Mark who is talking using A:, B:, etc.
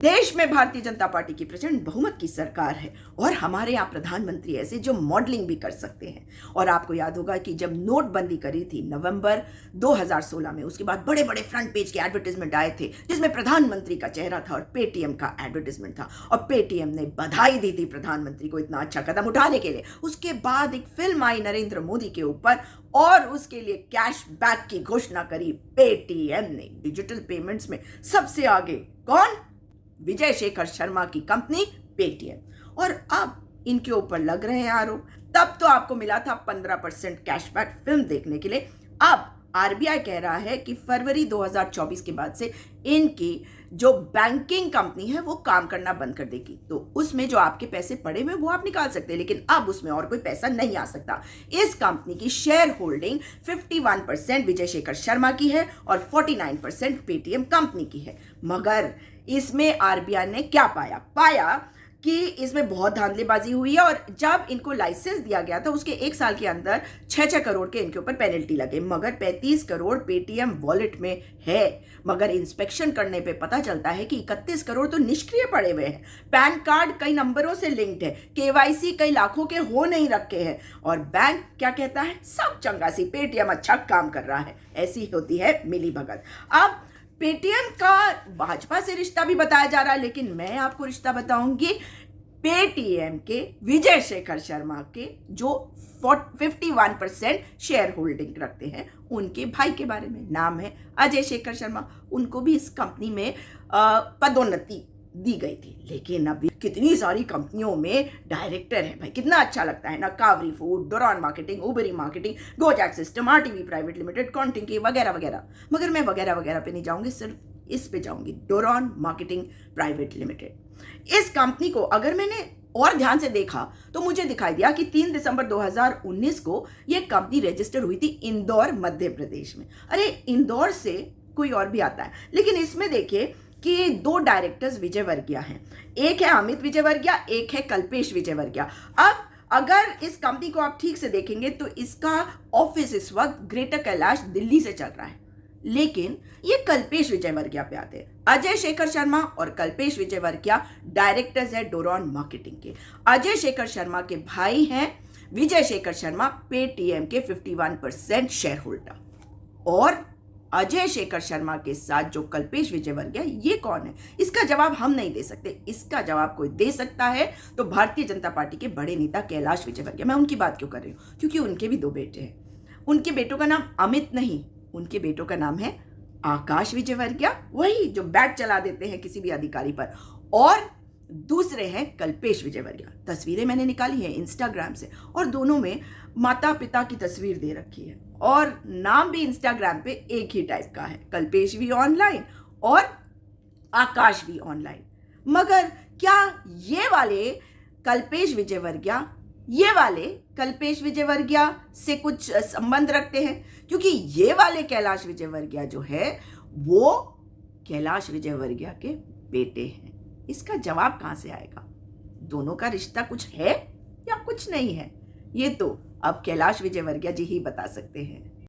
A: देश में भारतीय जनता पार्टी की प्रचंड बहुमत की सरकार है और हमारे यहाँ प्रधानमंत्री ऐसे जो मॉडलिंग भी कर सकते हैं। और आपको याद होगा कि जब नोटबंदी करी थी नवंबर 2016 में, उसके बाद बड़े बड़े फ्रंट पेज के एडवर्टाइजमेंट आए थे जिसमें प्रधानमंत्री का चेहरा था और पेटीएम का एडवर्टाइजमेंट था और पेटीएम ने बधाई दी थी प्रधानमंत्री को इतना अच्छा कदम उठाने के लिए। उसके बाद एक फिल्म आई नरेंद्र मोदी के ऊपर और उसके लिए कैशबैक की घोषणा करी पेटीएम ने। डिजिटल पेमेंट्स में सबसे आगे कौन? विजय शेखर शर्मा की कंपनी पेटीएम। और अब इनके ऊपर लग रहे हैं आरोप। तब तो आपको मिला था 15% कैशबैक फिल्म देखने के लिए। अब आरबीआई कह रहा है कि फरवरी 2024 के बाद से इनकी जो बैंकिंग कंपनी है वो काम करना बंद कर देगी। तो उसमें जो आपके पैसे पड़े हुए वो आप निकाल सकते हैं, लेकिन अब उसमें और कोई पैसा नहीं आ सकता। इस कंपनी की शेयर होल्डिंग 51% विजय शेखर शर्मा की है और 49% पेटीएम कंपनी की है। मगर इसमें आरबीआई ने क्या पाया कि इसमें बहुत धांधलीबाजी हुई है और जब इनको लाइसेंस दिया गया था उसके 1 साल के अंदर 6 करोड़ के इनके ऊपर पेनल्टी लगे। मगर 35 करोड़ पेटीएम वॉलेट में है। मगर इंस्पेक्शन करने पे पता चलता है कि 31 करोड़ तो निष्क्रिय पड़े हुए हैं। पैन कार्ड कई नंबरों से लिंक्ड है, केवाईसी कई लाखों के हो नहीं रखे हैं और बैंक क्या कहता है? सब चंगासी, पेटीएम अच्छा काम कर रहा है। ऐसी होती है मिलीभगत। अब पेटीएम का भाजपा से रिश्ता भी बताया जा रहा है, लेकिन मैं आपको रिश्ता बताऊंगी पेटीएम के विजय शेखर शर्मा के जो 51% शेयर होल्डिंग रखते हैं उनके भाई के बारे में। नाम है अजय शेखर शर्मा। उनको भी इस कंपनी में पदोन्नति दी गई थी, लेकिन अभी कितनी सारी कंपनियों में डायरेक्टर है भाई। कितना अच्छा लगता है ना, कावरी फूड, डोरॉन मार्केटिंग, उबेरी marketing, Gojek system, RTV private limited, कॉन्टिंग की वगैरह वगैरह। मगर मैं वगैरह वगैरह पे नहीं जाऊंगी, सिर्फ इस पे जाऊंगी, डोरॉन मार्केटिंग प्राइवेट लिमिटेड। इस कंपनी को अगर मैंने और ध्यान से देखा तो मुझे दिखाई दिया कि 3 दिसंबर 2019 को यह कंपनी रजिस्टर हुई थी इंदौर, मध्य प्रदेश में। अरे इंदौर से कोई और भी आता है, लेकिन इसमें देखिए कि 2 डायरेक्टर्स विजय वर्गीय हैं। एक है अमित विजय वर्गीय, एक है कल्पेश विजय वर्गीय। अब अगर इस कंपनी को आप ठीक से देखेंगे तो इसका ऑफिस इस वक्त ग्रेटर कैलाश दिल्ली से चल रहा है, लेकिन ये कल्पेश विजय वर्गीय पे आते हैं। अजय शेखर शर्मा और कल्पेश विजय वर्गीय डायरेक्टर्स है डोरॉन मार्केटिंग के। अजय शेखर शर्मा के भाई हैं विजय शेखर शर्मा, पेटीएम के 51% शेयर होल्डर। और अजय शेखर शर्मा के साथ जो कल्पेश विजय वर्गीय, ये कौन है? इसका जवाब हम नहीं दे सकते। इसका जवाब कोई दे सकता है तो भारतीय जनता पार्टी के बड़े नेता कैलाश विजय वर्गीय। मैं उनकी बात क्यों कर रही हूँ? क्योंकि उनके भी 2 बेटे हैं। उनके बेटों का नाम अमित नहीं, उनके बेटों का नाम है आकाश विजय वर्गीय, वही जो बैट चला देते हैं किसी भी अधिकारी पर, और दूसरे हैं कल्पेश विजय वर्गीय। तस्वीरें मैंने निकाली है इंस्टाग्राम से और दोनों में माता पिता की तस्वीर दे रखी है और नाम भी इंस्टाग्राम पे एक ही टाइप का है, कल्पेश भी ऑनलाइन और आकाश भी ऑनलाइन। मगर क्या ये वाले कल्पेश विजय वर्गीय से कुछ संबंध रखते हैं? क्योंकि ये वाले कैलाश विजय वर्गीय जो है वो कैलाश विजय वर्गीय के बेटे हैं। इसका जवाब कहां से आएगा? दोनों का रिश्ता कुछ है या कुछ नहीं है? ये तो अब कैलाश विजय वर्गीय जी ही बता सकते हैं।